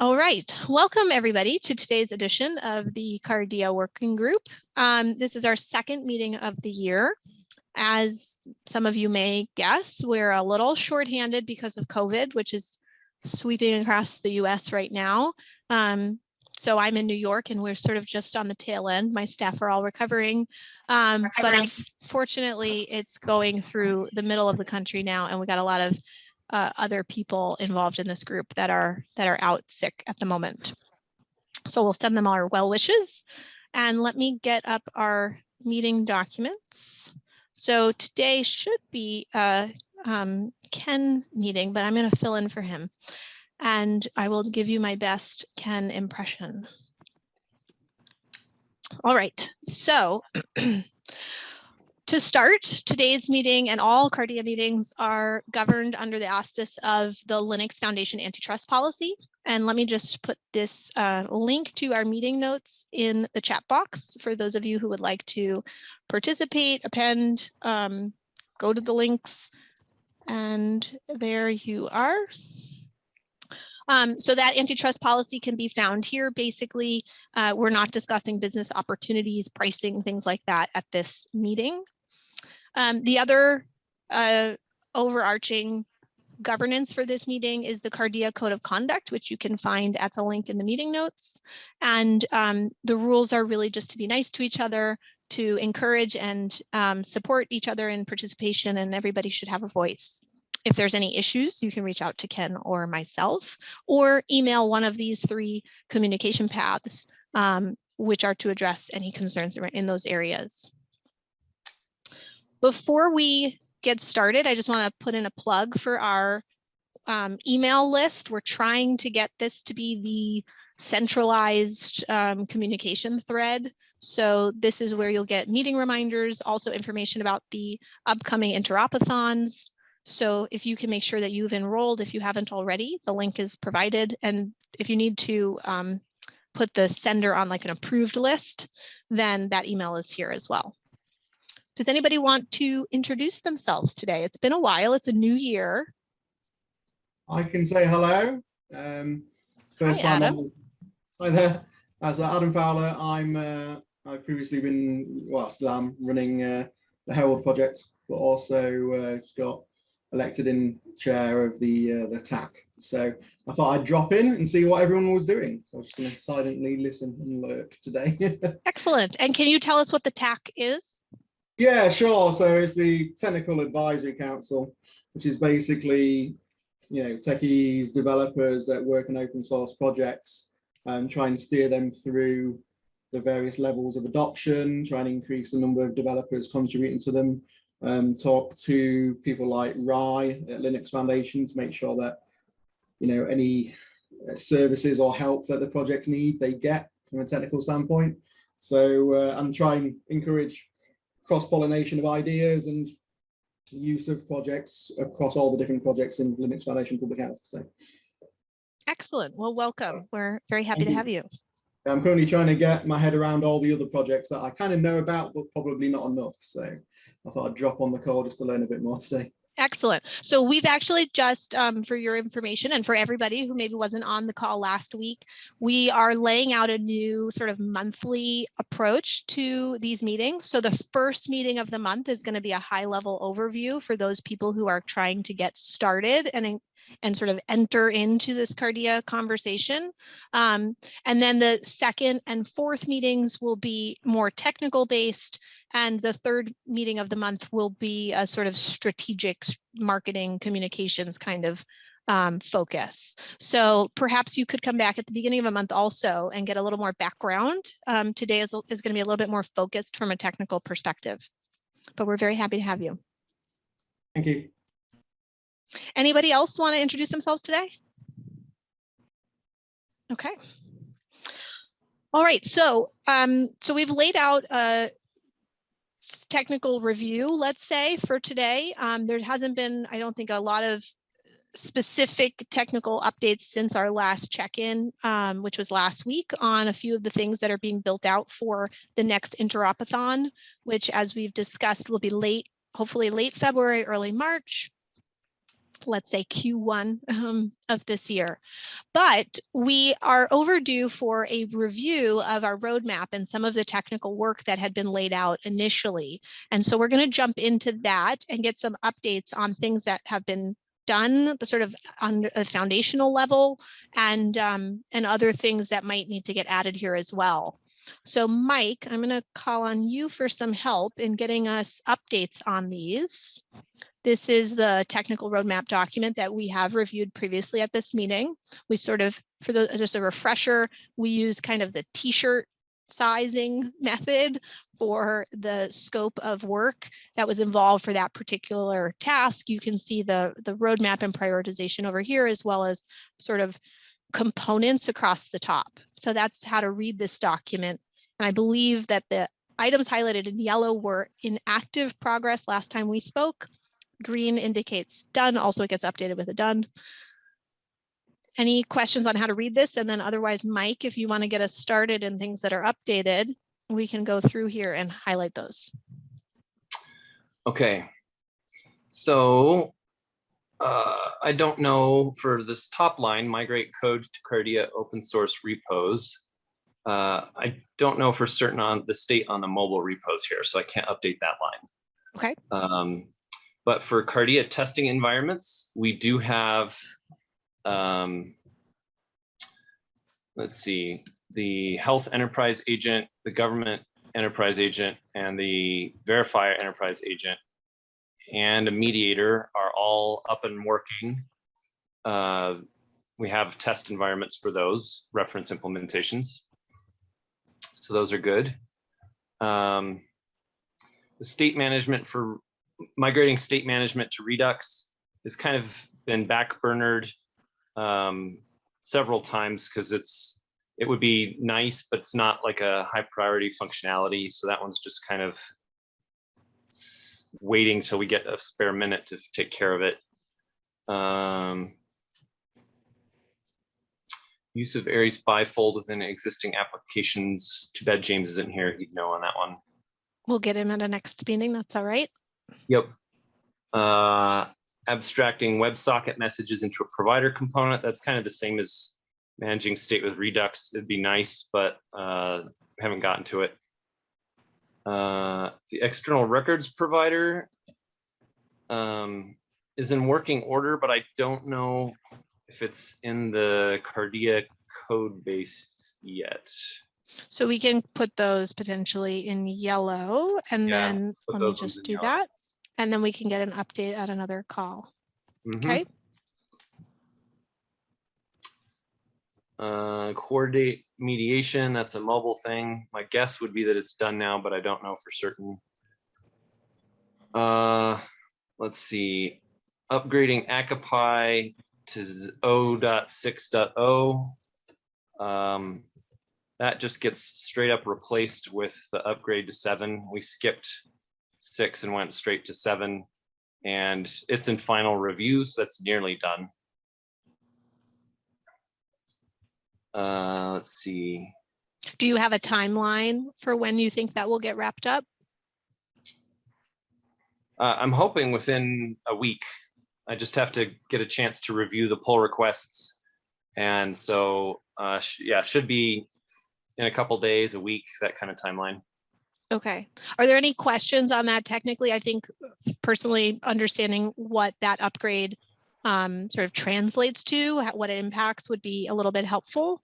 All right, welcome everybody to today's edition of the Cardea Working Group. This is our second meeting of the year. As some of you may guess, we're a little shorthanded because of COVID, which is sweeping across the US right now. So I'm in New York and we're sort of just on the tail end. My staff are all recovering. But unfortunately, it's going through the middle of the country now, and we got a lot of other people involved in this group that are out sick at the moment. So we'll send them our well wishes, and let me get up our meeting documents. So today should be a Ken meeting, but I'm going to fill in for him, and I will give you my best Ken impression. All right, so to start, today's meeting and all Cardea meetings are governed under the auspice of the Linux Foundation antitrust policy. And let me just put this link to our meeting notes in the chat box for those of you who would like to participate, append, go to the links, and there you are. So that antitrust policy can be found here. Basically, we're not discussing business opportunities, pricing, things like that at this meeting. The other overarching governance for this meeting is the Cardea Code of Conduct, which you can find at the link in the meeting notes. And the rules are really just to be nice to each other, to encourage and support each other in participation, and everybody should have a voice. If there's any issues, you can reach out to Ken or myself, or email one of these three communication paths, which are to address any concerns in those areas. Before we get started, I just want to put in a plug for our email list. We're trying to get this to be the centralized communication thread. So this is where you'll get meeting reminders, also information about the upcoming interopathons. So if you can make sure that you've enrolled, if you haven't already, the link is provided. And if you need to put the sender on like an approved list, then that email is here as well. Does anybody want to introduce themselves today? It's been a while. It's a new year. I can say hello. First Hi, time Adam. on. Hi there. As Adam Fowler, I've previously been, well, still am running the Herald project, but also just got elected in chair of the TAC. So I thought I'd drop in and see what everyone was doing. So I'm just going to silently listen and lurk today. Excellent. And can you tell us what the TAC is? Yeah, sure. So it's the Technical Advisory Council, which is basically, you know, techies, developers that work on open source projects, try and steer them through the various levels of adoption, try and increase the number of developers contributing to them, talk to people like Rye at Linux Foundation to make sure that, you know, any services or help that the projects need, they get from a technical standpoint. So, and try and encourage cross-pollination of ideas and use of projects across all the different projects in Linux Foundation Public Health. So, excellent. Well, welcome. We're very happy to have you. I'm currently trying to get my head around all the other projects that I kind of know about, but probably not enough. So I thought I'd drop on the call just to learn a bit more today. Excellent. So we've actually just, for your information and for everybody who maybe wasn't on the call last week, we are laying out a new sort of monthly approach to these meetings. So the first meeting of the month is going to be a high-level overview for those people who are trying to get started and sort of enter into this Cardea conversation. And then the second and fourth meetings will be more technical based. And the third meeting of the month will be a sort of strategic marketing communications kind of focus. So perhaps you could come back at the beginning of a month also and get a little more background. Today is going to be a little bit more focused from a technical perspective, but we're very happy to have you. Thank you. Anybody else want to introduce themselves today? Okay. All right, so we've laid out a technical review, let's say, for today. There hasn't been, I don't think, a lot of specific technical updates since our last check-in, which was last week, on a few of the things that are being built out for the next interopathon, which, as we've discussed, will be hopefully late February, early March. let's say Q1 of this year. But we are overdue for a review of our roadmap and some of the technical work that had been laid out initially. And so we're going to jump into that and get some updates on things that have been done, the sort of on a foundational level, and other things that might need to get added here as well. So Mike, I'm going to call on you for some help in getting us updates on these. This is the technical roadmap document that we have reviewed previously at this meeting. We sort of, for those, just a refresher, we use kind of the t-shirt sizing method for the scope of work that was involved for that particular task. You can see the roadmap and prioritization over here, as well as sort of components across the top. So that's how to read this document. And I believe that the items highlighted in yellow were in active progress last time we spoke. Green indicates done. Also, it gets updated with a done. Any questions on how to read this? And then otherwise, Mike, if you want to get us started in things that are updated, we can go through here and highlight those. Okay. So I don't know for this top line, migrate code to Cardea open source repos. I don't know for certain on the state on the mobile repos here, so I can't update that line. Okay. But for Cardea testing environments, we do have, let's see, the health enterprise agent, the government enterprise agent, and the verifier enterprise agent, and a mediator are all up and working. We have test environments for those reference implementations. So those are good. The state management for migrating state management to Redux has kind of been backburnered several times because it would be nice, but it's not like a high priority functionality. So that one's just kind of waiting till we get a spare minute to take care of it. Use of Aries bifold within existing applications. Too bad James isn't here. He'd know on that one. We'll get him at a next meeting. That's all right. Yep. Abstracting WebSocket messages into a provider component. That's kind of the same as managing state with Redux. It'd be nice, but haven't gotten to it. The external records provider is in working order, but I don't know if it's in the Cardea code base yet. So we can put those potentially in yellow, and then let me just do that. And then we can get an update at another call. Okay. Coordinate mediation, that's a mobile thing. My guess would be that it's done now, but I don't know for certain. Let's see, upgrading Akapi to 0.6.0. That just gets straight up replaced with the upgrade to 7. We skipped 6 and went straight to 7, and it's in final review, so that's nearly done. Let's see. Do you have a timeline for when you think that will get wrapped up? I'm hoping within a week. I just have to get a chance to review the pull requests, and so yeah, should be in a couple days, a week, that kind of timeline. Okay. Are there any questions on that technically? I think personally understanding what that upgrade sort of translates to, what it impacts would be a little bit helpful.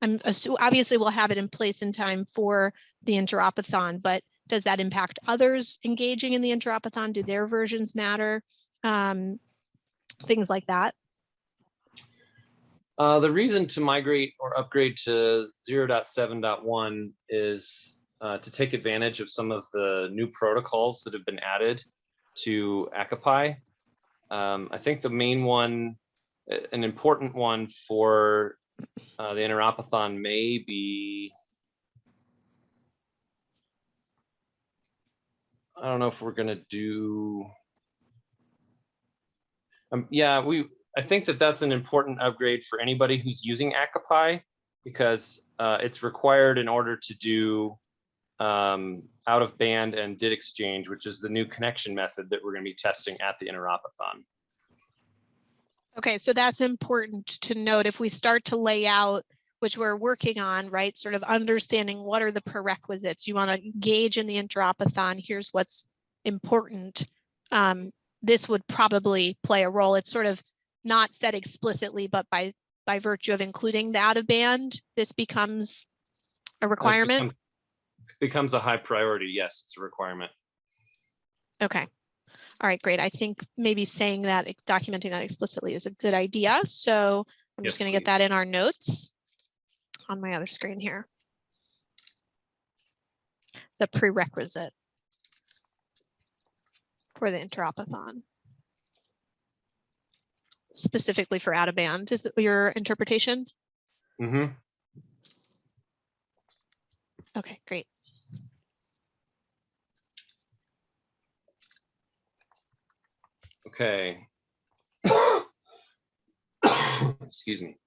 Obviously we'll have it in place in time for the interopathon, but does that impact others engaging in the interopathon? Do their versions matter? Things like that. The reason to migrate or upgrade to 0.7.1 is to take advantage of some of the new protocols that have been added to Akapi. I think the main one, an important one for the interopathon may be, I don't know if we're gonna do, yeah, I think that that's an important upgrade for anybody who's using Akapi, because it's required in order to do out of band and DIT exchange, which is the new connection method that we're going to be testing at the interopathon. Okay, so that's important to note if we start to lay out, which we're working on, right? Sort of understanding what are the prerequisites. You want to engage in the interopathon. Here's what's important. This would probably play a role. It's sort of not said explicitly, but by virtue of including the out of band, this becomes a requirement. Becomes a high priority. Yes, it's a requirement. Okay. All right, great. I think maybe saying that, documenting that explicitly is a good idea. So I'm just going to get that in our notes on my other screen here. It's a prerequisite for the interopathon. Specifically for out of band. Is it your interpretation? Mm-hmm. Okay, great. Okay. Excuse me.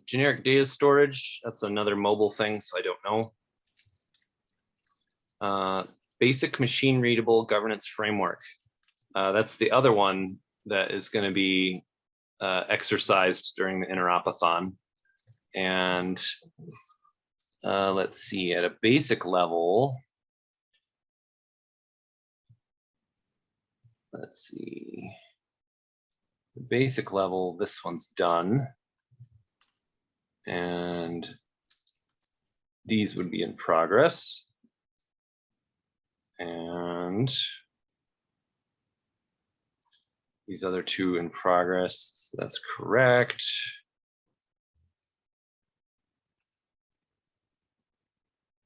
Generic data storage, that's another mobile thing, so I don't know. Basic machine readable governance framework. That's the other one that is going to be exercised during the interopathon. And let's see, at a basic level, let's see, the basic level, this one's done. And these would be in progress. And these other two in progress, that's correct.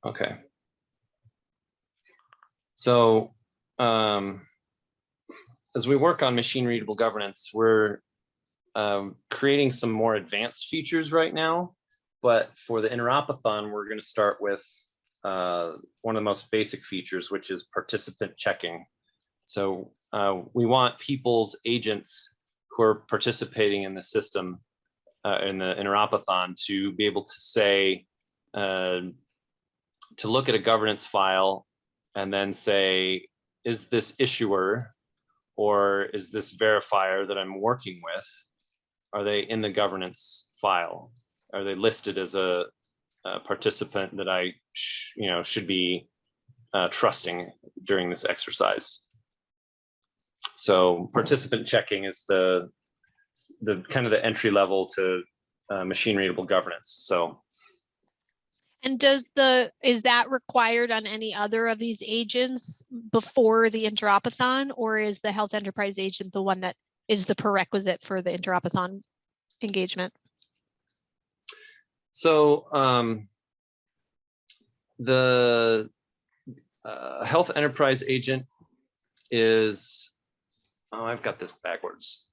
Okay. So as we work on machine readable governance, we're creating some more advanced features right now, but for the interopathon, we're going to start with one of the most basic features, which is participant checking. So we want people's agents who are participating in the system, in the interopathon, to be able to say, to look at a governance file and then say, is this issuer or is this verifier that I'm working with, are they in the governance file? Are they listed as a participant that I should be trusting during this exercise? So participant checking is the kind of the entry level to machine readable governance. So. And is that required on any other of these agents before the interopathon, or is the health enterprise agent the one that is the prerequisite for the interopathon engagement? So the health enterprise agent is, oh, I've got this backwards.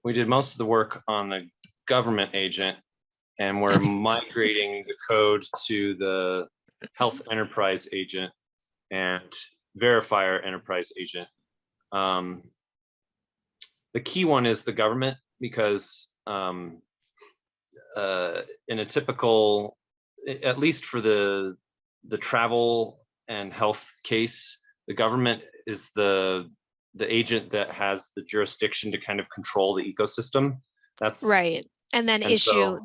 We did most of the work on the government agent, and we're migrating the code to the health enterprise agent and verifier enterprise agent. The key one is the government, because in a typical, at least for the travel and health case, the government is the agent that has the jurisdiction to kind of control the ecosystem. That's right. And then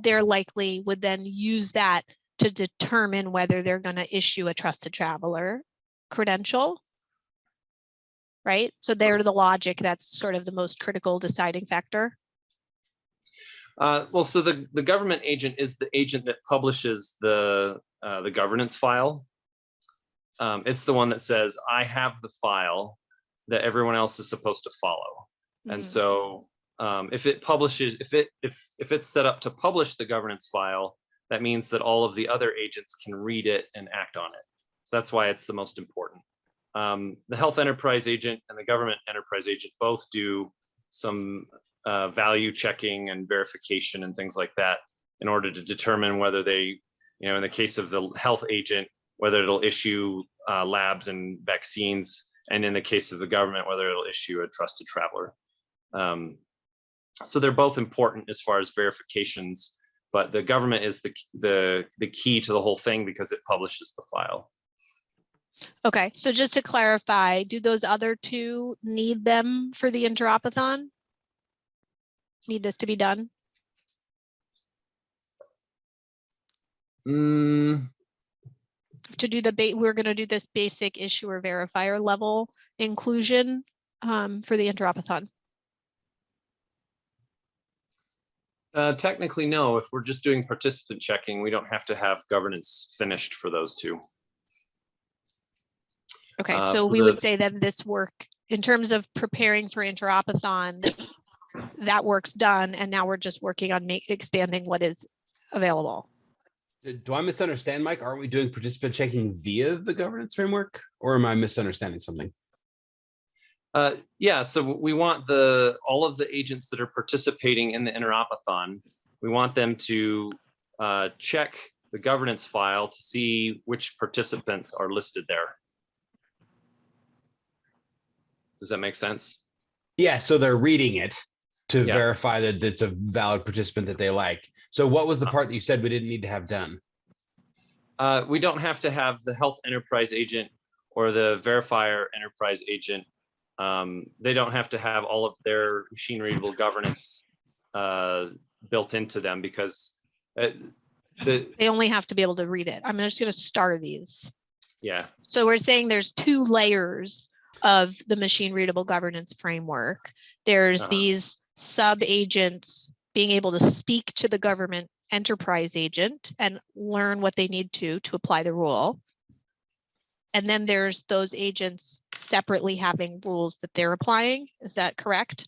they're likely would then use that to determine whether they're going to issue a trusted traveler credential. Right. So they're the logic that's sort of the most critical deciding factor. Well, so the government agent is the agent that publishes the governance file. It's the one that says, I have the file that everyone else is supposed to follow. Mm-hmm. And so if it publishes, if it's set up to publish the governance file, that means that all of the other agents can read it and act on it. So that's why it's the most important. The health enterprise agent and the government enterprise agent both do some value checking and verification and things like that in order to determine whether they, in the case of the health agent, whether it'll issue labs and vaccines, and in the case of the government, whether it'll issue a trusted traveler. So they're both important as far as verifications, but the government is the key to the whole thing because it publishes the file. Okay, so just to clarify, do those other two need them for the interopathon? Need this to be done? Mm, To do we're going to do this basic issuer verifier level inclusion for the interopathon. technically, no. If we're just doing participant checking, we don't have to have governance finished for those two. Okay, so we would say that this work in terms of preparing for interopathon, that work's done, and now we're just working on expanding what is available. Do I misunderstand, Mike? Aren't we doing participant checking via the governance framework, or am I misunderstanding something? Yeah, so we want all of the agents that are participating in the interopathon, we want them to check the governance file to see which participants are listed there. Does that make sense? Yeah, so they're reading it to Yeah. verify that it's a valid participant that they like. So what was the part that you said we didn't need to have done? We don't have to have the health enterprise agent or the verifier enterprise agent. They don't have to have all of their machine readable governance built into them, because They only have to be able to read it. I'm just going to star these. Yeah. So we're saying there's two layers of the machine readable governance framework. There's these sub agents being able to speak to the government enterprise agent and learn what they need to apply the rule. And then there's those agents separately having rules that they're applying. Is that correct?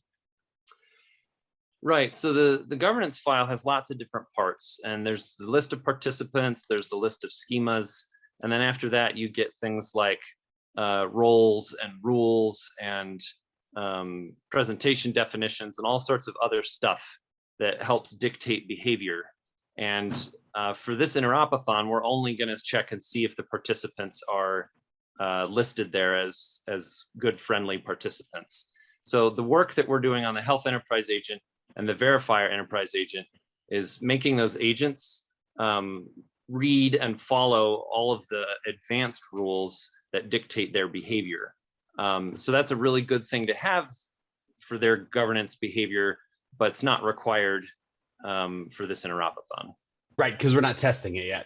Right. So the governance file has lots of different parts, and there's the list of participants, there's the list of schemas, and then after that you get things like roles and rules and presentation definitions and all sorts of other stuff that helps dictate behavior. And for this interopathon, we're only going to check and see if the participants are listed there as good friendly participants. So the work that we're doing on the health enterprise agent and the verifier enterprise agent is making those agents read and follow all of the advanced rules that dictate their behavior. So that's a really good thing to have for their governance behavior, but it's not required for this interopathon. Right, because we're not testing it yet.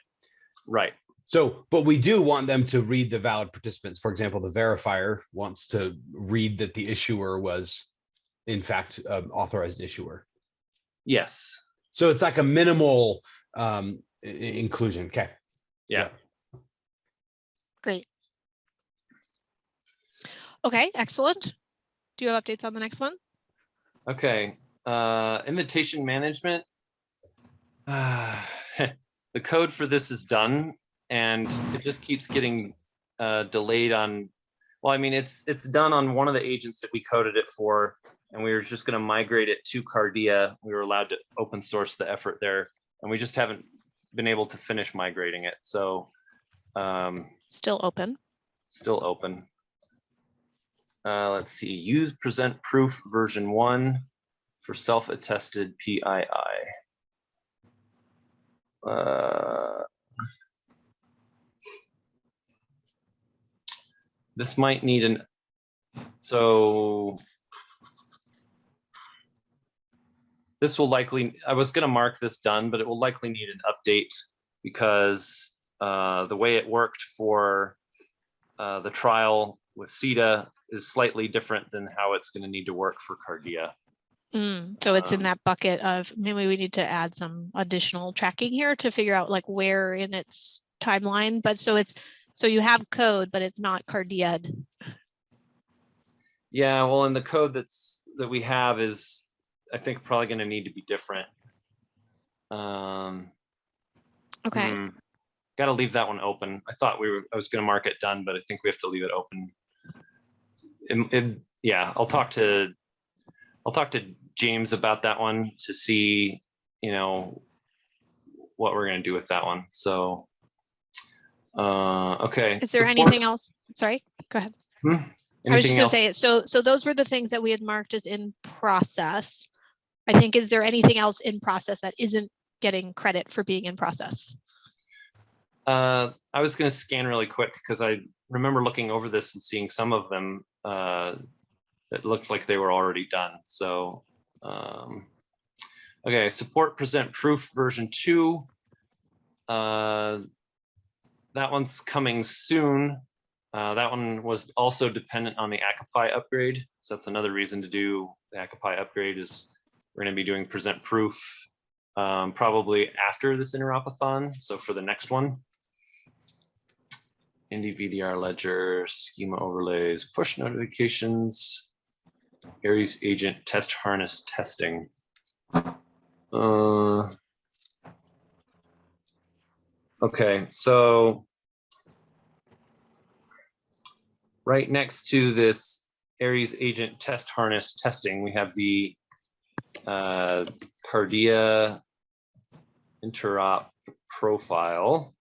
Right. So, but we do want them to read the valid participants. For example, the verifier wants to read that the issuer was, in fact, authorized issuer. Yes. So it's like a minimal inclusion. Okay. Yeah. Great. Okay, excellent. Do you have updates on the next one? Okay. Invitation management. The code for this is done, and it just keeps getting delayed on. Well, I mean, it's done on one of the agents that we coded it for, and we were just going to migrate it to Cardea. We were allowed to open source the effort there, and we just haven't been able to finish migrating it. So still open. Still open. Let's see. Use present proof version 1 for self-attested PII. This might need an. So this will likely, I was going to mark this done, but it will likely need an update, because the way it worked for the trial with CETA is slightly different than how it's going to need to work for Cardea. So it's in that bucket of maybe we need to add some additional tracking here to figure out like where in its timeline. But so you have code, but it's not Cardea. Yeah, well, and the code that we have is, I think, probably going to need to be different. Okay. Got to leave that one open. I thought I was going to mark it done, but I think we have to leave it open. Yeah, I'll talk to James about that one to see, what we're going to do with that one. So, okay. Is there anything else? Sorry, go ahead. I was just going to say, so those were the things that we had marked as in process. I think, is there anything else in process that isn't getting credit for being in process? I was going to scan really quick because I remember looking over this and seeing some of them that looked like they were already done. So, okay, support present proof version 2. That one's coming soon. That one was also dependent on the Akapai upgrade. So that's another reason to do the Akapai upgrade is we're going to be doing present proof probably after this interopathon. So for the next one. Indie VDR ledger, schema overlays, push notifications, Aries agent test harness testing. Okay, so right next to this Aries agent test harness testing, we have the Cardea interop profile.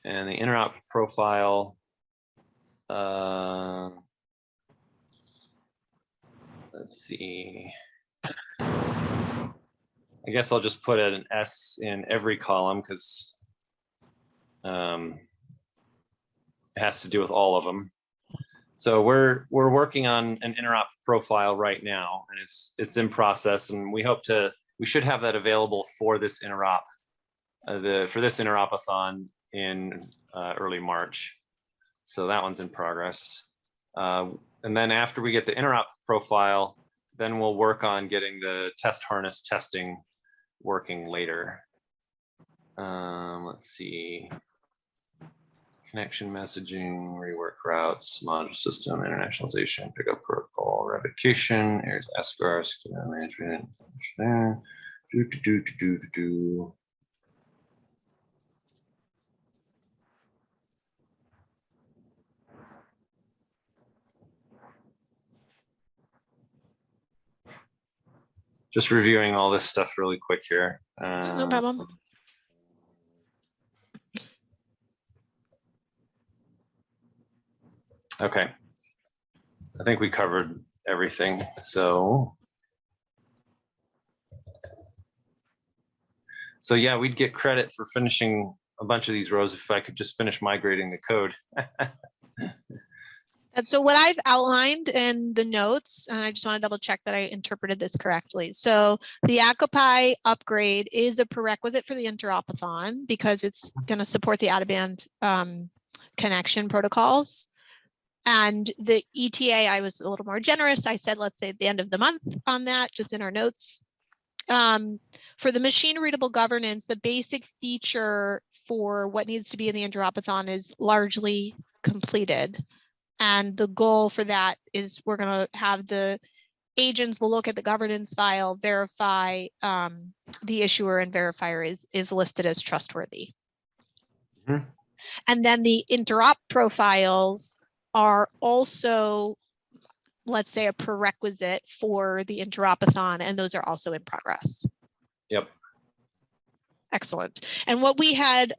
And the interop profile, let's see. I guess I'll just put an S in every column because it has to do with all of them. So we're working on an interop profile right now, and it's in process, and we should have that available for this interop, for this interopathon in early March. So that one's in progress. And then after we get the interop profile, then we'll work on getting the test harness testing working later. Let's see. Connection messaging, rework routes, module system, internationalization, pickup protocol, revocation, Aries escrow, schema management. Just reviewing all this stuff really quick here. No problem. Okay. I think we covered everything. So yeah, we'd get credit for finishing a bunch of these rows if I could just finish migrating the code. And so what I've outlined in the notes, and I just want to double check that I interpreted this correctly. So the Akapai upgrade is a prerequisite for the interopathon because it's going to support the out-of-band connection protocols. And the ETA, I was a little more generous. I said, let's say at the end of the month on that, just in our notes. For the machine readable governance, the basic feature for what needs to be in the interopathon is largely completed. And the goal for that is we're going to have the agents will look at the governance file, verify the issuer and verifier is listed as trustworthy. Mm-hmm. And then the interop profiles are also, let's say, a prerequisite for the interopathon, and those are also in progress. Yep. Excellent. And what we had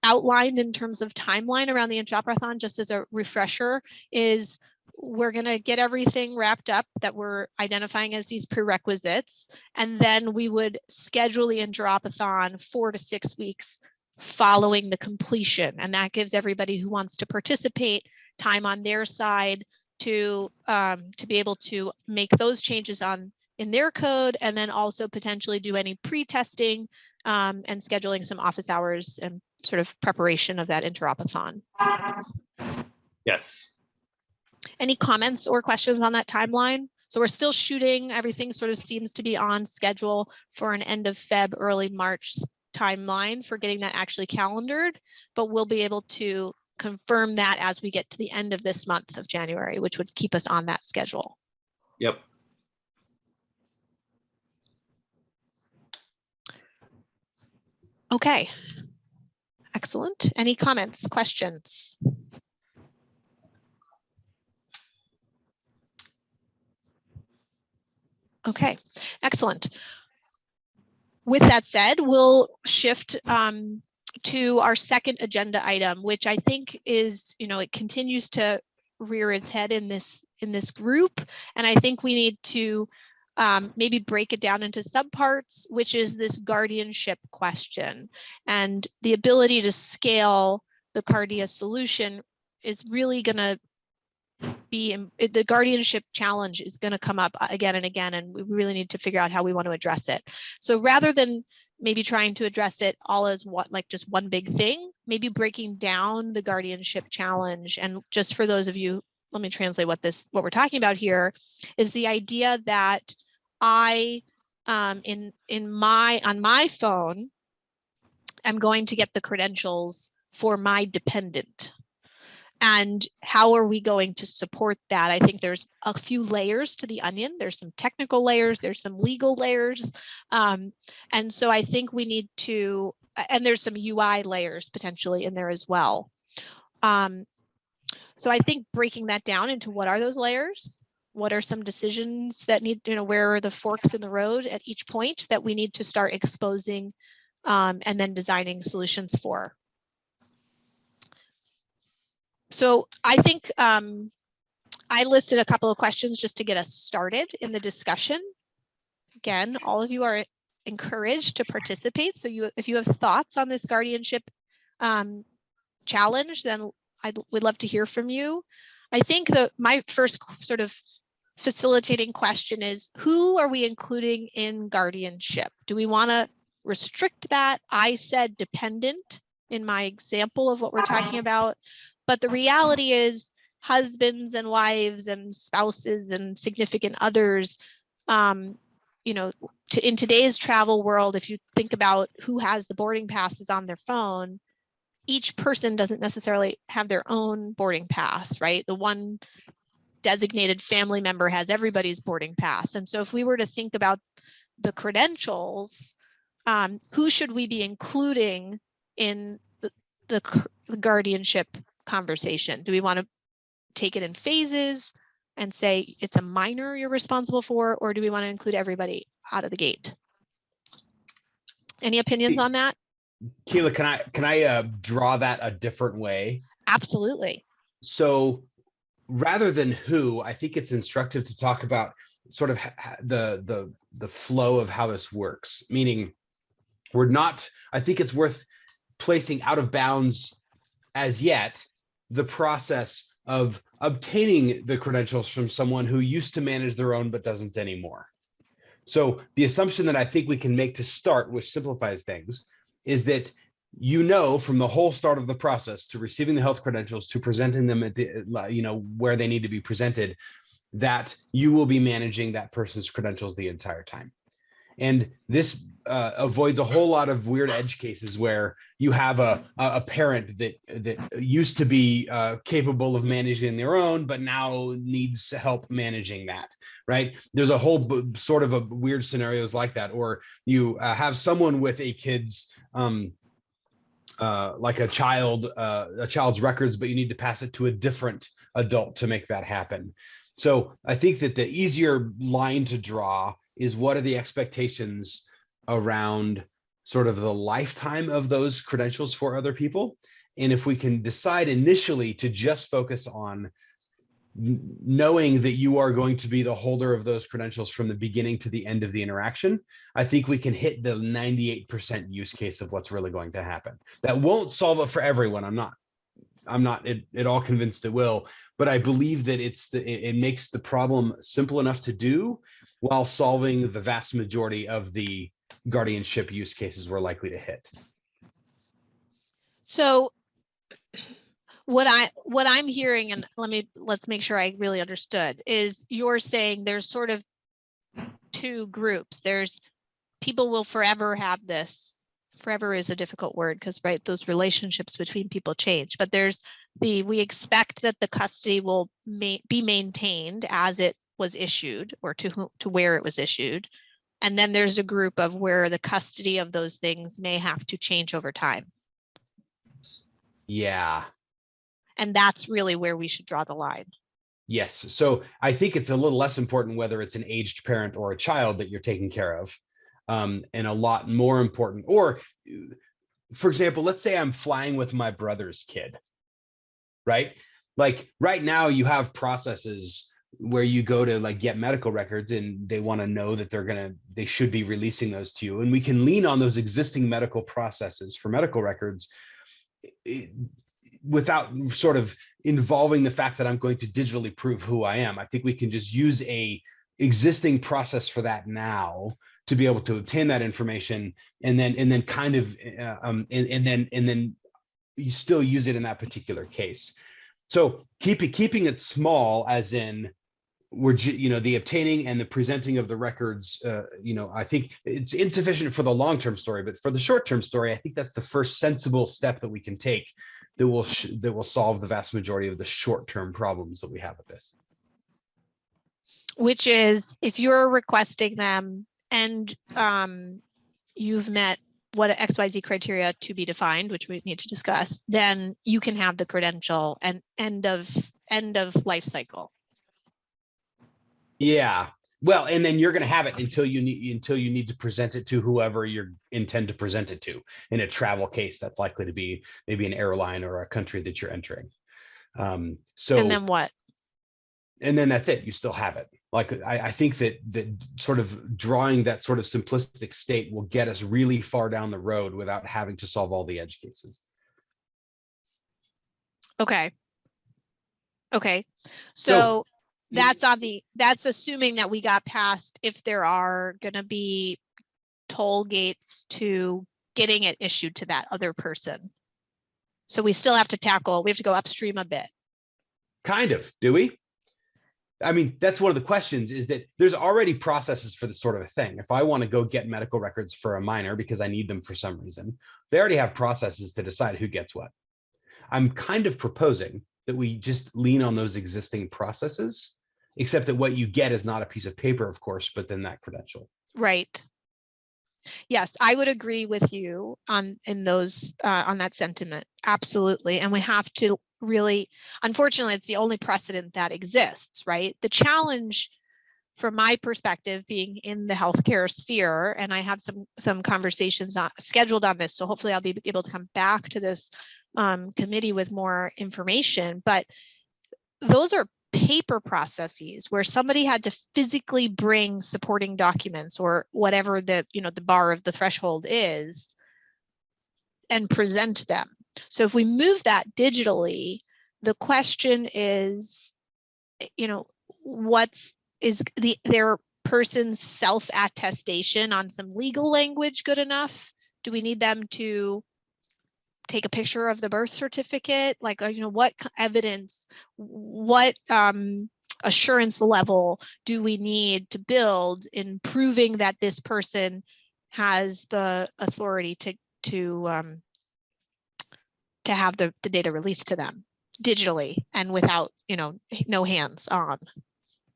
outlined in terms of timeline around the interopathon, just as a refresher, is we're going to get everything wrapped up that we're identifying as these prerequisites, and then we would schedule the interopathon 4 to 6 weeks following the completion, and that gives everybody who wants to participate time on their side to be able to make those changes in their code, and then also potentially do any pre-testing and scheduling some office hours and sort of preparation of that interopathon. Yes. Any comments or questions on that timeline? So we're still shooting, everything sort of seems to be on schedule for an end of Feb, early March timeline for getting that actually calendared, but we'll be able to confirm that as we get to the end of this month of January, which would keep us on that schedule. Yep. Okay. Excellent. Any comments, questions? Okay, excellent. With that said, we'll shift to our second agenda item, which I think is, it continues to rear its head in this group, and I think we need to maybe break it down into subparts, which is this guardianship question. And the ability to scale the Cardea solution is really going to be, the guardianship challenge is going to come up again and again, and we really need to figure out how we want to address it. So rather than maybe trying to address it all as what, like just one big thing, maybe breaking down the guardianship challenge. And just for those of you, let me translate what we're talking about here, is the idea that I, on my phone, I'm going to get the credentials for my dependent. And how are we going to support that? I think there's a few layers to the onion. There's some technical layers, there's some legal layers. And so I think we need to, and there's some UI layers potentially in there as well. So I think breaking that down into what are those layers? What are some decisions that need, where are the forks in the road at each point that we need to start exposing and then designing solutions for? So I think I listed a couple of questions just to get us started in the discussion. Again, all of you are encouraged to participate. So if you have thoughts on this guardianship challenge, then we'd love to hear from you. I think my first sort of facilitating question is, who are we including in guardianship? Do we want to restrict that? I said dependent in my example of what we're talking about. But the reality is husbands and wives and spouses and significant others, in today's travel world, if you think about who has the boarding passes on their phone, each person doesn't necessarily have their own boarding pass, right? The one designated family member has everybody's boarding pass. And so if we were to think about the credentials, who should we be including in the guardianship conversation? Do we want to take it in phases and say it's a minor you're responsible for, or do we want to include everybody out of the gate? Any opinions on that? Keela, can I draw that a different way? Absolutely. So rather than who, I think it's instructive to talk about sort of the flow of how this works. Meaning, I think it's worth placing out of bounds as yet the process of obtaining the credentials from someone who used to manage their own but doesn't anymore. So the assumption that I think we can make to start, which simplifies things, is that from the whole start of the process to receiving the health credentials to presenting them at the where they need to be presented, that you will be managing that person's credentials the entire time. And this avoids a whole lot of weird edge cases where you have a parent that used to be capable of managing their own, but now needs help managing that, right? There's a whole sort of a weird scenarios like that. Or you have someone with a kid's like a child's records, but you need to pass it to a different adult to make that happen. So I think that the easier line to draw is, what are the expectations around sort of the lifetime of those credentials for other people? And if we can decide initially to just focus on knowing that you are going to be the holder of those credentials from the beginning to the end of the interaction, I think we can hit the 98% use case of what's really going to happen. That won't solve it for everyone. I'm not at all convinced it will, but I believe that it makes the problem simple enough to do while solving the vast majority of the guardianship use cases we're likely to hit. So what I'm hearing, and let's make sure I really understood, is you're saying there's sort of two groups. There's people will forever have this. Forever is a difficult word because, right, those relationships between people change, but there's we expect that the custody will be maintained as it was issued, or to where it was issued. And then there's a group of where the custody of those things may have to change over time. Yeah. And that's really where we should draw the line. Yes. So I think it's a little less important whether it's an aged parent or a child that you're taking care of. And a lot more important, or for example, let's say I'm flying with my brother's kid, right? Like right now you have processes where you go to like get medical records and they want to know that they should be releasing those to you. And we can lean on those existing medical processes for medical records without sort of involving the fact that I'm going to digitally prove who I am. I think we can just use a existing process for that now to be able to obtain that information, and then kind of and then you still use it in that particular case. So keeping it small, as in the obtaining and the presenting of the records, I think it's insufficient for the long-term story, but for the short-term story, I think that's the first sensible step that we can take that will solve the vast majority of the short-term problems that we have with this. Which is, if you're requesting them and you've met what XYZ criteria to be defined, which we need to discuss, then you can have the credential and end of life cycle. Yeah. Well, and then you're going to have it until you need to present it to whoever you intend to present it to. In a travel case, that's likely to be maybe an airline or a country that you're entering. So and then what? And then that's it. You still have it. Like I think that sort of drawing that sort of simplistic state will get us really far down the road without having to solve all the edge cases. Okay. Okay. So that's assuming that we got past if there are going to be toll gates to getting it issued to that other person. So we still have to go upstream a bit. Kind of, do we? I mean, that's one of the questions, is that there's already processes for this sort of a thing. If I want to go get medical records for a minor because I need them for some reason, they already have processes to decide who gets what. I'm kind of proposing that we just lean on those existing processes, except that what you get is not a piece of paper, of course, but then that credential. Right. Yes, I would agree with you on that sentiment. Absolutely. And we have to really, unfortunately, it's the only precedent that exists, right? The challenge from my perspective, being in the healthcare sphere, and I have some conversations scheduled on this, so hopefully I'll be able to come back to this committee with more information, but those are paper processes where somebody had to physically bring supporting documents or whatever the bar of the threshold is and present them. So if we move that digitally, the question is, is their person's self-attestation on some legal language good enough? Do we need them to take a picture of the birth certificate? Like, what evidence, what assurance level do we need to build in proving that this person has the authority to have the data released to them digitally and without, no hands on?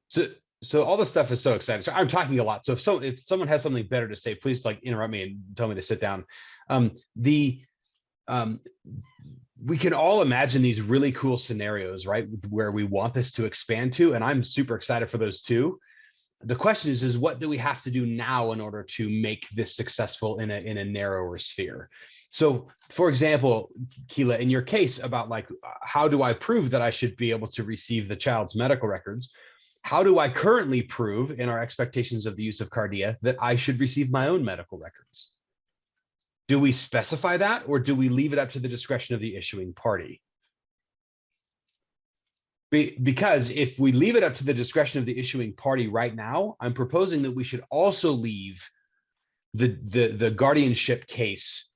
So all this stuff is so exciting. So I'm talking a lot. So if someone has something better to say, please interrupt me and tell me to sit down. We can all imagine these really cool scenarios, right, where we want this to expand to, and I'm super excited for those too. The question is what do we have to do now in order to make this successful in a narrower sphere? So, for example, Keela, in your case about how do I prove that I should be able to receive the child's medical records? How do I currently prove in our expectations of the use of Cardea that I should receive my own medical records? Do we specify that, or do we leave it up to the discretion of the issuing party? Because if we leave it up to the discretion of the issuing party right now, I'm proposing that we should also leave the guardianship case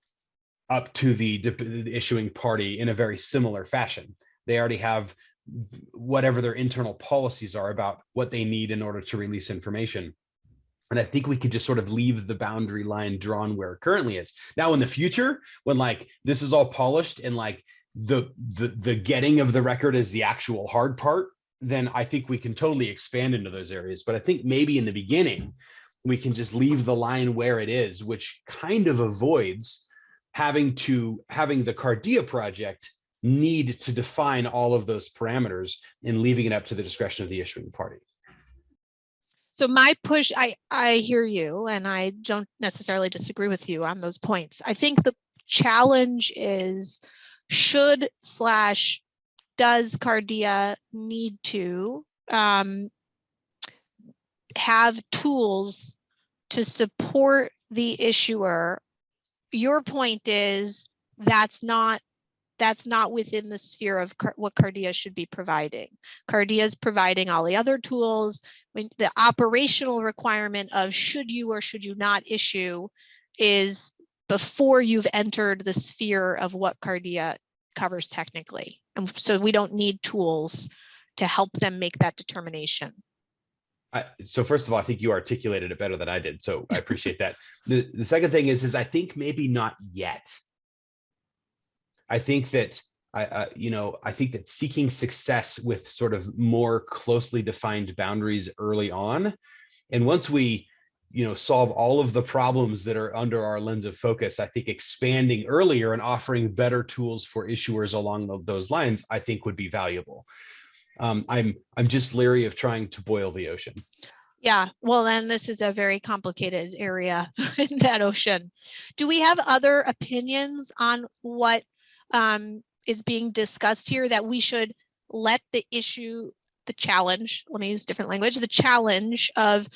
up to the issuing party in a very similar fashion. They already have whatever their internal policies are about what they need in order to release information. And I think we could just sort of leave the boundary line drawn where it currently is. Now, in the future, when this is all polished and the getting of the record is the actual hard part, then I think we can totally expand into those areas. But I think maybe in the beginning, we can just leave the line where it is, which kind of avoids having the Cardea project need to define all of those parameters and leaving it up to the discretion of the issuing party. So my push, I hear you, and I don't necessarily disagree with you on those points. I think the challenge is, does Cardea need to have tools to support the issuer. Your point is that's not within the sphere of what Cardea should be providing. Cardea is providing all the other tools. When the operational requirement of should you or should you not issue is before you've entered the sphere of what Cardea covers technically. And so we don't need tools to help them make that determination. So first of all, I think you articulated it better than I did, so I appreciate that. The second thing is I think maybe not yet. I think that I think that seeking success with sort of more closely defined boundaries early on, and once we solve all of the problems that are under our lens of focus, I think expanding earlier and offering better tools for issuers along those lines, I think would be valuable. I'm just leery of trying to boil the ocean. Yeah, well, then this is a very complicated area in that ocean. Do we have other opinions on what is being discussed here, that we should let the challenge, let me use different language, the challenge of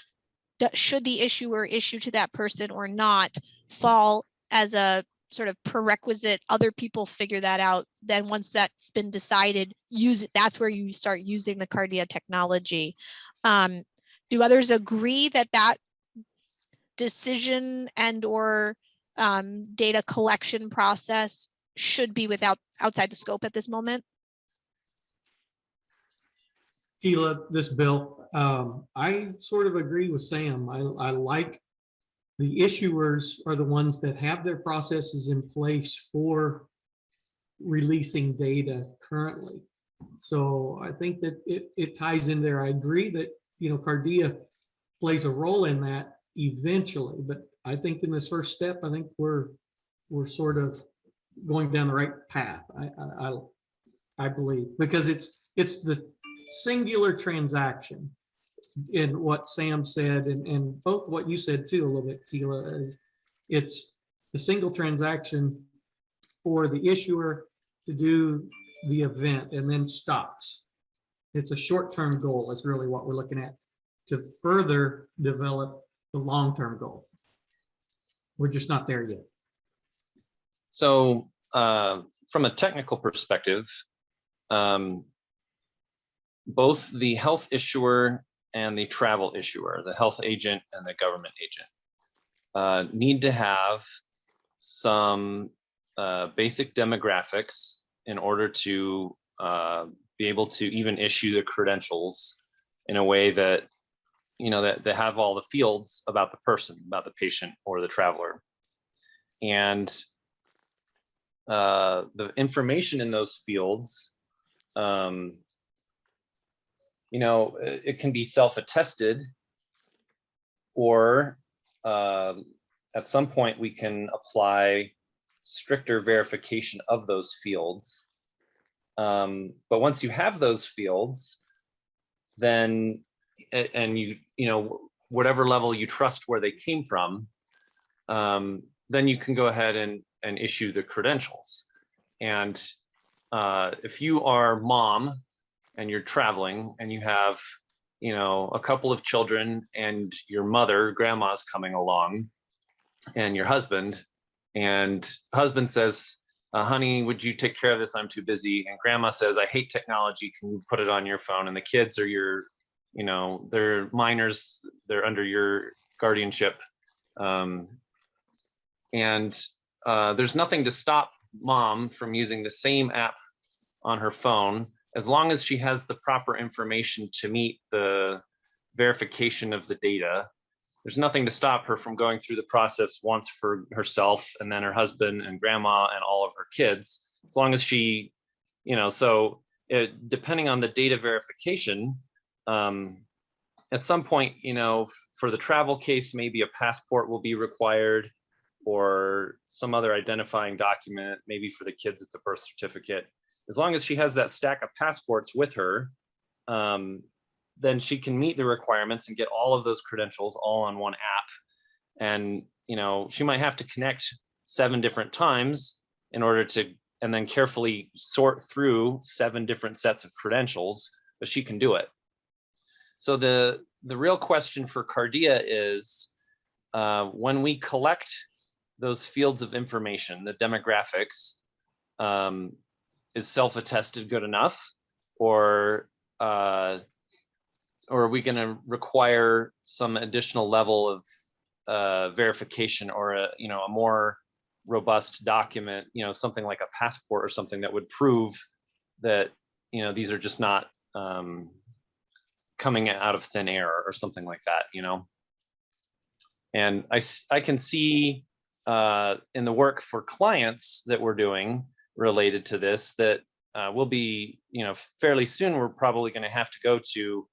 should the issuer issue to that person or not fall as a sort of prerequisite, other people figure that out, then once that's been decided, use it, that's where you start using the Cardea technology. Do others agree that that decision and or data collection process should be outside the scope at this moment? Keela, this is Bill. I sort of agree with Sam. I like the issuers are the ones that have their processes in place for releasing data currently. So I think that it ties in there. I agree that Cardea plays a role in that eventually, but I think in this first step, I think we're sort of going down the right path. I believe, because it's the singular transaction in what Sam said, and both what you said too a little bit, Keela, is it's the single transaction for the issuer to do the event and then stops. It's a short-term goal. It's really what we're looking at to further develop the long-term goal. We're just not there yet. So from a technical perspective, both the health issuer and the travel issuer, the health agent and the government agent, need to have some basic demographics in order to be able to even issue the credentials in a way that that they have all the fields about the person, about the patient or the traveler. And the information in those fields, it can be self-attested, or at some point we can apply stricter verification of those fields. But once you have those fields, then, and whatever level you trust where they came from, then you can go ahead and issue the credentials. And if you are mom and you're traveling and you have a couple of children and your mother, grandma's coming along, and your husband says, honey, would you take care of this? I'm too busy. And grandma says, I hate technology. Can you put it on your phone? And the kids are they're minors. They're under your guardianship. And there's nothing to stop mom from using the same app on her phone, as long as she has the proper information to meet the verification of the data. There's nothing to stop her from going through the process once for herself, and then her husband and grandma and all of her kids, as long as she, depending on the data verification, at some point, for the travel case, maybe a passport will be required, or some other identifying document. Maybe for the kids, it's a birth certificate. As long as she has that stack of passports with her, then she can meet the requirements and get all of those credentials all on one app. And she might have to connect 7 different times in order to, and then carefully sort through 7 different sets of credentials, but she can do it. So the real question for Cardea is, when we collect those fields of information, the demographics, is self-attested good enough, or are we going to require some additional level of verification, or a more robust document, something like a passport or something that would prove that these are just not coming out of thin air or something like that, And I can see in the work for clients that we're doing related to this that we'll be, fairly soon, we're probably going to have to go to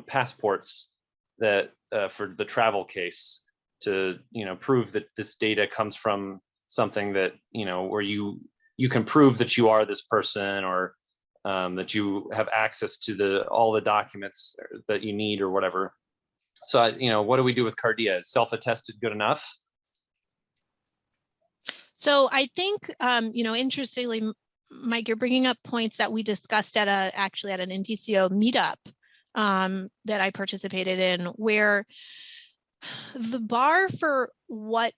passports that for the travel case to, prove that this data comes from something that, where you can prove that you are this person, or that you have access to all the documents that you need or whatever. So, what do we do with Cardea? Is self-attested good enough? So I think, interestingly, Mike, you're bringing up points that we discussed actually at an NTCO meetup that I participated in, where the bar for what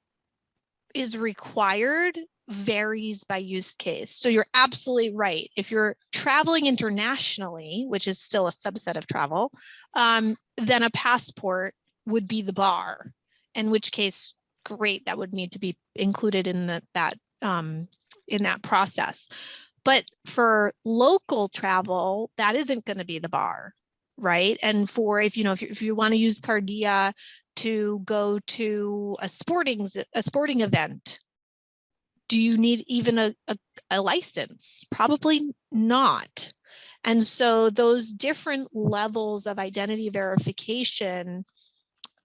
is required varies by use case. So you're absolutely right. If you're traveling internationally, which is still a subset of travel, then a passport would be the bar, in which case, great, that would need to be included in that process. But for local travel, that isn't going to be the bar, right? And for if you want to use Cardea to go to a sporting event, do you need even a license? Probably not. And so those different levels of identity verification,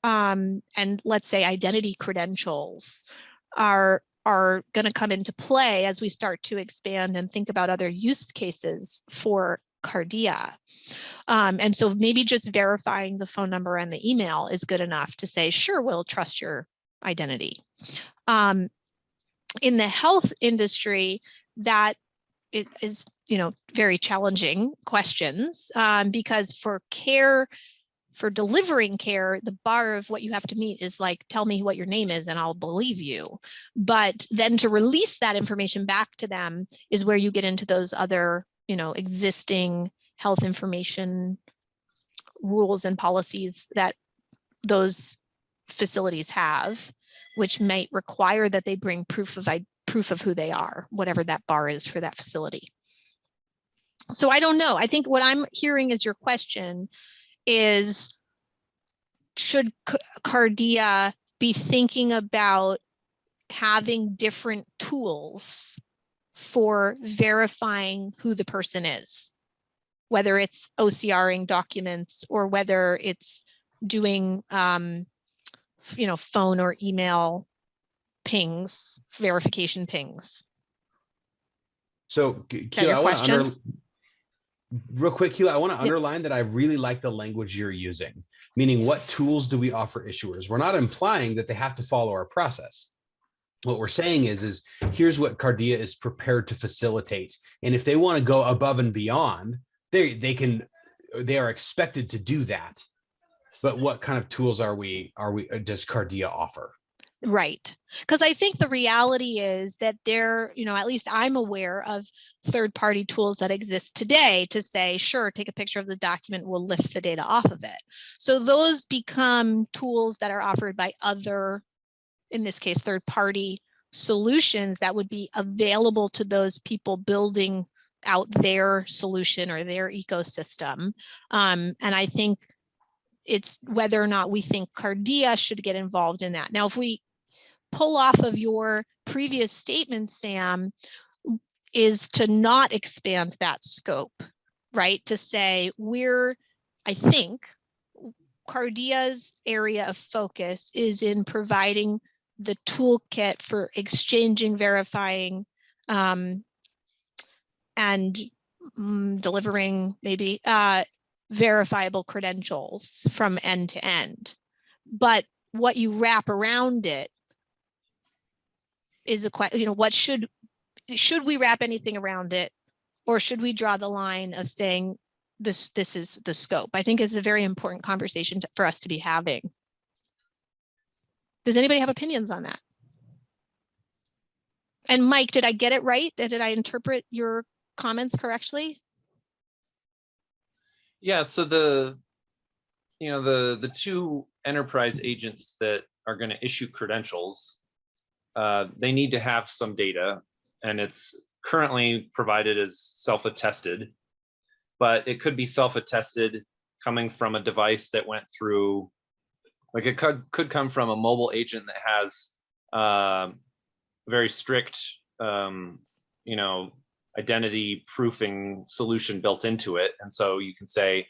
and let's say identity credentials, are going to come into play as we start to expand and think about other use cases for Cardea. And so maybe just verifying the phone number and the email is good enough to say, sure, we'll trust your identity. In the health industry, that it is, very challenging questions, because for delivering care, the bar of what you have to meet is like, tell me what your name is and I'll believe you. But then to release that information back to them is where you get into those other, existing health information rules and policies that those facilities have, which might require that they bring proof of who they are, whatever that bar is for that facility. So I don't know. I think what I'm hearing is your question is, should Cardea be thinking about having different tools for verifying who the person is, whether it's OCRing documents or whether it's doing, phone or email pings, verification pings? So, Keila, I want to real quick, Keila, I want to underline that I really like the language you're using, meaning what tools do we offer issuers? We're not implying that they have to follow our process. What we're saying is here's what Cardea is prepared to facilitate. And if they want to go above and beyond, they are expected to do that. But what kind of tools does Cardea offer? Right. Because I think the reality is that at least I'm aware of third-party tools that exist today to say, sure, take a picture of the document, we'll lift the data off of it. So those become tools that are offered by other, in this case, third-party solutions that would be available to those people building out their solution or their ecosystem. And I think it's whether or not we think Cardea should get involved in that. Now, if we pull off of your previous statement, Sam, is to not expand that scope, right? To say I think Cardea's area of focus is in providing the toolkit for exchanging, verifying, and delivering maybe verifiable credentials from end to end. But what you wrap around it is what should we wrap anything around it, or should we draw the line of saying this is the scope. I think it's a very important conversation for us to be having. Does anybody have opinions on that? And Mike, did I get it right? Did I interpret your comments correctly? Yeah, so the two enterprise agents that are going to issue credentials, they need to have some data, and it's currently provided as self-attested, but it could be self-attested coming from a device that went through, like it could come from a mobile agent that has very strict, identity proofing solution built into it. And so you can say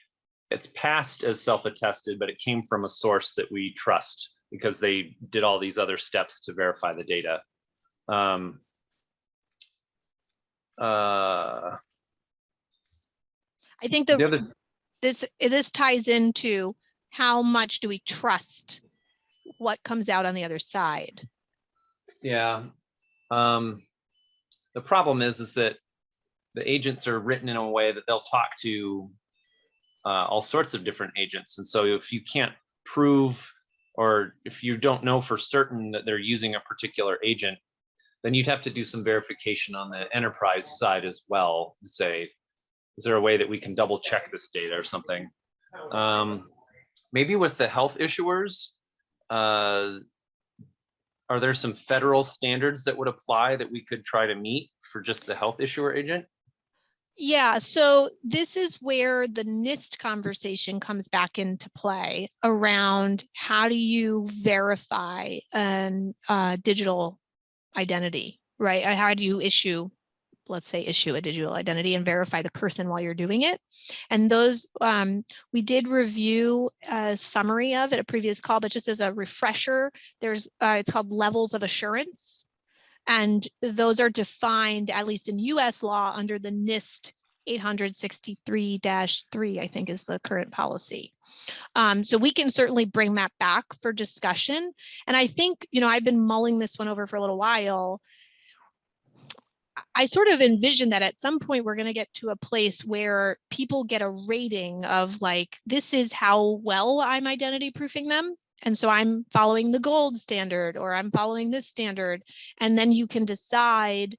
it's passed as self-attested, but it came from a source that we trust because they did all these other steps to verify the data. I think The other, this ties into how much do we trust what comes out on the other side. yeah. The problem is that the agents are written in a way that they'll talk to all sorts of different agents. And so if you can't prove, or if you don't know for certain that they're using a particular agent, then you'd have to do some verification on the enterprise side as well and say, is there a way that we can double check this data or something? Maybe with the health issuers, are there some federal standards that would apply that we could try to meet for just the health issuer agent? Yeah, so this is where the NIST conversation comes back into play around how do you verify a digital identity, right? How do you issue, let's say, issue a digital identity and verify the person while you're doing it? And those, we did review a summary of at a previous call, but just as a refresher, there's, it's called levels of assurance. And those are defined, at least in US law, under the NIST 863-3, I think is the current policy. So we can certainly bring that back for discussion. And I think, I've been mulling this one over for a little while. I sort of envision that at some point we're going to get to a place where people get a rating of like, this is how well I'm identity proofing them. And so I'm following the gold standard, or I'm following this standard. And then you can decide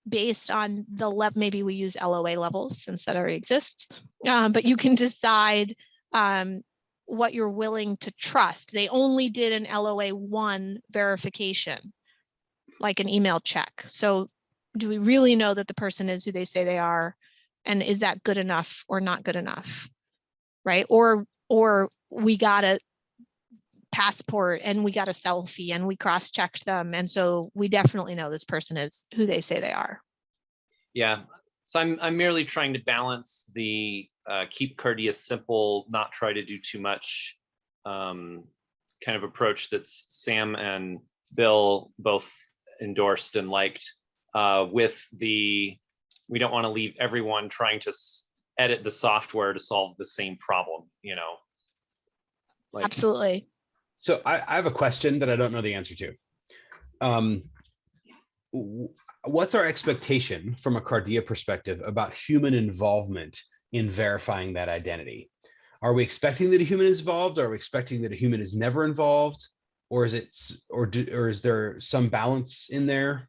based on the level, maybe we use LOA levels since that already exists, but you can decide what you're willing to trust. They only did an LOA 1 verification, like an email check. So do we really know that the person is who they say they are? And is that good enough or not good enough, right? Or we got a passport and we got a selfie and we cross-checked them. And so we definitely know this person is who they say they are. Yeah, so I'm merely trying to balance the keep Cardea simple, not try to do too much kind of approach that Sam and Bill both endorsed and liked, with the, we don't want to leave everyone trying to edit the software to solve the same problem, like, Absolutely. So I have a question that I don't know the answer to. What's our expectation from a Cardea perspective about human involvement in verifying that identity? Are we expecting that a human is involved? Are we expecting that a human is never involved? Or is it, or is there some balance in there?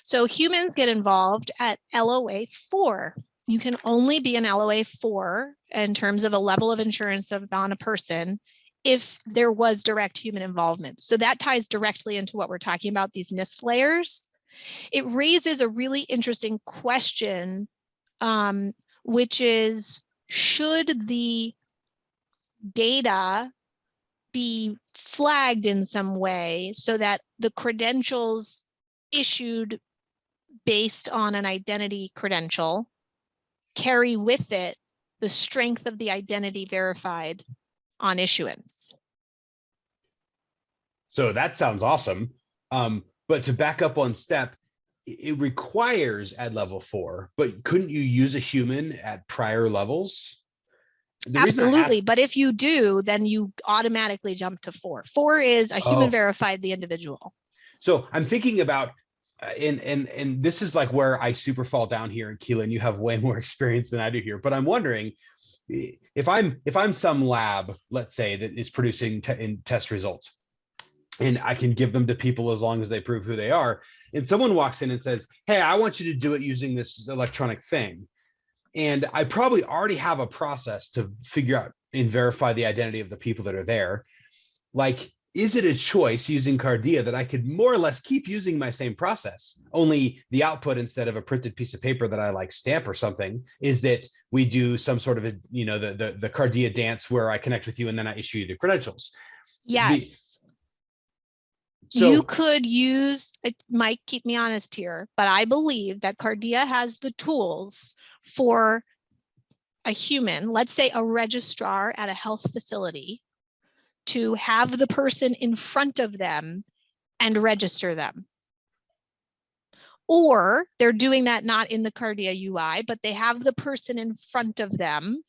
So humans get involved at LOA 4. You can only be an LOA 4 in terms of a level of insurance on a person if there was direct human involvement. So that ties directly into what we're talking about, these NIST layers. It raises a really interesting question, which is, should the data be flagged in some way so that the credentials issued based on an identity credential carry with it the strength of the identity verified on issuance? So that sounds awesome. But to back up one step, it requires at level 4, but couldn't you use a human at prior levels? Absolutely. But if you do, then you automatically jump to 4. 4 is a human verified the individual. So I'm thinking about And this is like where I super fall down here, and Keelan, you have way more experience than I do here. But I'm wondering if I'm some lab, let's say, that is producing test results, and I can give them to people as long as they prove who they are. And someone walks in and says, "Hey, I want you to do it using this electronic thing." And I probably already have a process to figure out and verify the identity of the people that are there. Like, is it a choice using Cardea that I could more or less keep using my same process, only the output, instead of a printed piece of paper that I like stamp or something, is that we do some sort of a, the Cardea dance where I connect with you and then I issue you the credentials. Yes. You could use, it might keep me honest here, but I believe that Cardea has the tools for a human, let's say a registrar at a health facility, to have the person in front of them and register them. Or they're doing that not in the Cardea UI, but they have the person in front of them.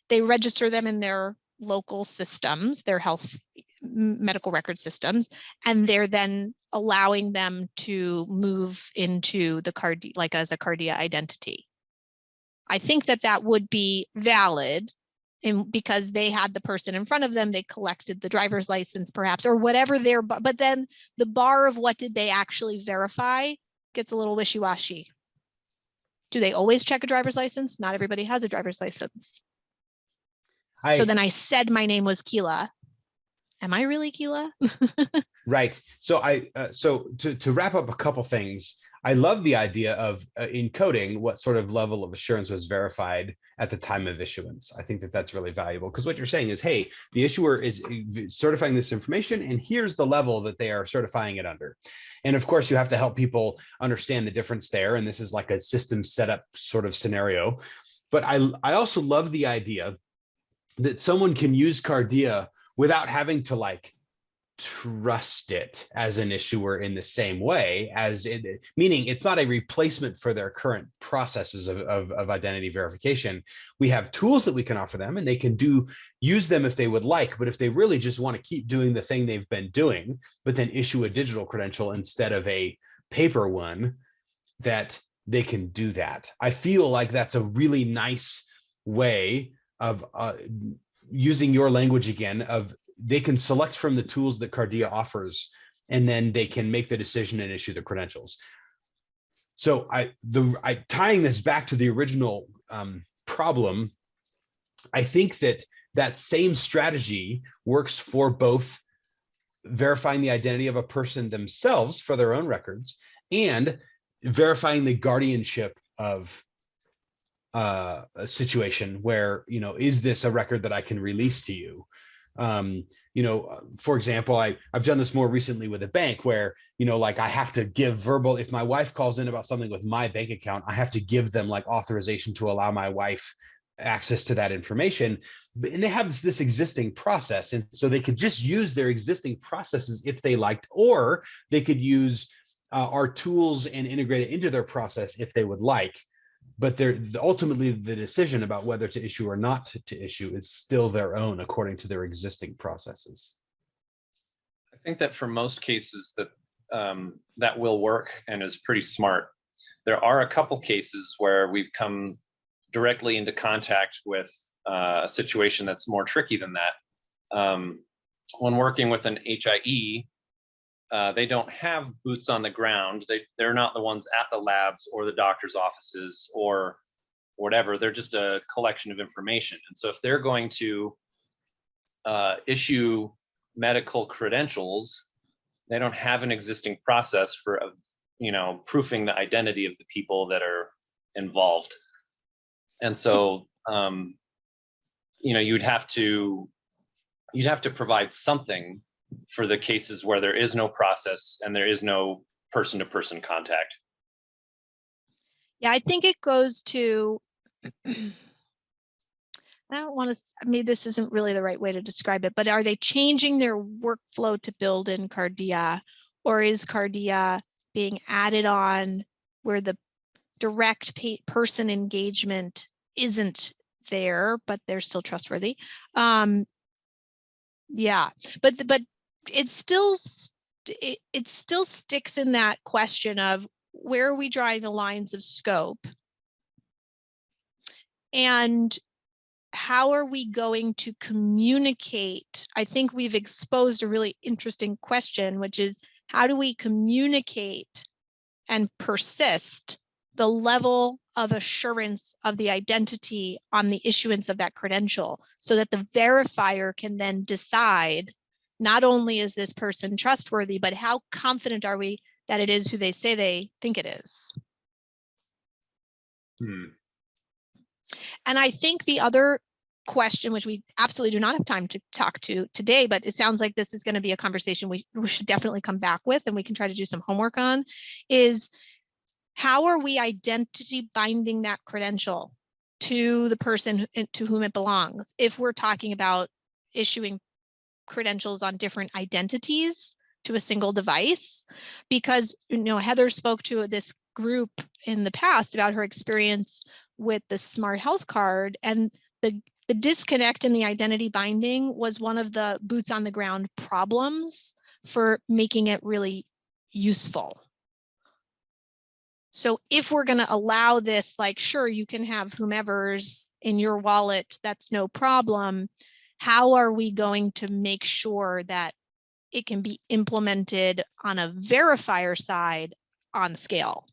They register them in their local systems, their health medical record systems, and they're then allowing them to move into the Cardea, like as a Cardea identity. I think that that would be valid, because they had the person in front of them, they collected the driver's license perhaps, or whatever their, but then the bar of what did they actually verify gets a little wishy-washy. Do they always check a driver's license? Not everybody has a driver's license. So then I said my name was Keela. Am I really Keela? Right. So so to wrap up a couple things, I love the idea of encoding what sort of level of assurance was verified at the time of issuance. I think that that's really valuable, because what you're saying is, hey, the issuer is certifying this information, and here's the level that they are certifying it under. And of course, you have to help people understand the difference there. And this is like a system setup sort of scenario. But I also love the idea that someone can use Cardea without having to like trust it as an issuer in the same way as it, meaning it's not a replacement for their current processes of identity verification. We have tools that we can offer them, and they can use them if they would like, but if they really just want to keep doing the thing they've been doing, but then issue a digital credential instead of a paper one, that they can do that. I feel like that's a really nice way of using your language again, of they can select from the tools that Cardea offers, and then they can make the decision and issue the credentials. So tying this back to the original problem, I think that same strategy works for both verifying the identity of a person themselves for their own records and verifying the guardianship of a situation where, is this a record that I can release to you? For example, I've done this more recently with a bank where, like I have to give verbal, if my wife calls in about something with my bank account, I have to give them like authorization to allow my wife access to that information. And they have this existing process. And so they could just use their existing processes if they liked, or they could use our tools and integrate it into their process if they would like. But ultimately the decision about whether to issue or not to issue is still their own according to their existing processes. I think that for most cases that will work and is pretty smart. There are a couple cases where we've come directly into contact with a situation that's more tricky than that. When working with an HIE, they don't have boots on the ground. They're not the ones at the labs or the doctor's offices or whatever. They're just a collection of information. And so if they're going to issue medical credentials, they don't have an existing process for proofing the identity of the people that are involved. And so you'd have to provide something for the cases where there is no process and there is no person-to-person contact. Yeah, I think it goes to, I don't want to, maybe this isn't really the right way to describe it, but are they changing their workflow to build in Cardea, or is Cardea being added on where the direct person engagement isn't there, but they're still trustworthy? Yeah, but it still sticks in that question of where are we drawing the lines of scope? And how are we going to communicate? I think we've exposed a really interesting question, which is how do we communicate and persist the level of assurance of the identity on the issuance of that credential so that the verifier can then decide not only is this person trustworthy, but how confident are we that it is who they say they think it is? And I think the other question, which we absolutely do not have time to talk to today, but it sounds like this is going to be a conversation we should definitely come back with and we can try to do some homework on, is how are we identity binding that credential to the person to whom it belongs? If we're talking about issuing credentials on different identities to a single device, because Heather spoke to this group in the past about her experience with the Smart Health Card, and the disconnect in the identity binding was one of the boots on the ground problems for making it really useful. So if we're going to allow this, like, sure, you can have whomever's in your wallet, that's no problem. How are we going to make sure that it can be implemented on a verifier side on scale?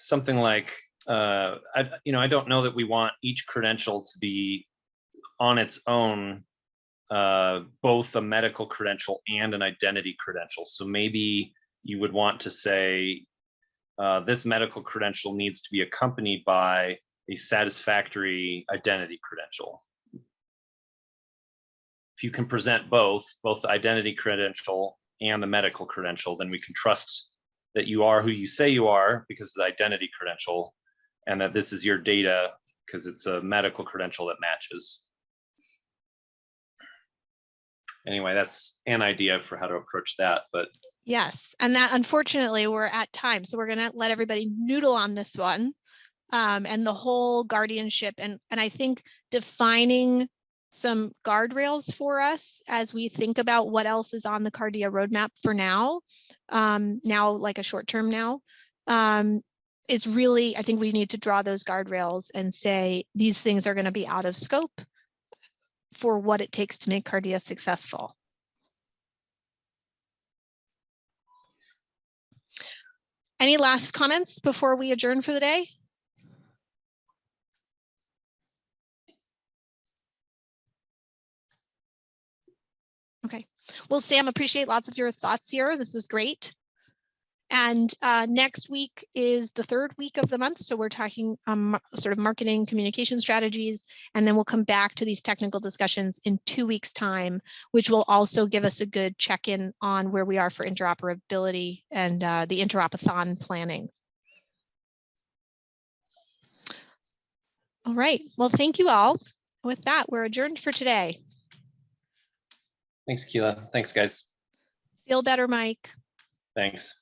Something like, I don't know that we want each credential to be on its own, both a medical credential and an identity credential. So maybe you would want to say, this medical credential needs to be accompanied by a satisfactory identity credential. If you can present both the identity credential and the medical credential, then we can trust that you are who you say you are because of the identity credential, and that this is your data because it's a medical credential that matches. Anyway, that's an idea for how to approach that, but yes, and that unfortunately we're at time, so we're going to let everybody noodle on this one, and the whole guardianship, and I think defining some guardrails for us as we think about what else is on the Cardea roadmap for now, like a short term now, is really, I think we need to draw those guardrails and say these things are going to be out of scope for what it takes to make Cardea successful. Any last comments before we adjourn for the day? Okay. Well, Sam, appreciate lots of your thoughts here. This was great. And next week is the third week of the month. So we're talking sort of marketing communication strategies, and then we'll come back to these technical discussions in 2 weeks' time, which will also give us a good check-in on where we are for interoperability and the interopathon planning. All right. Well, thank you all. With that, we're adjourned for today. thanks, Keela. Thanks, guys. Feel better, Mike. Thanks.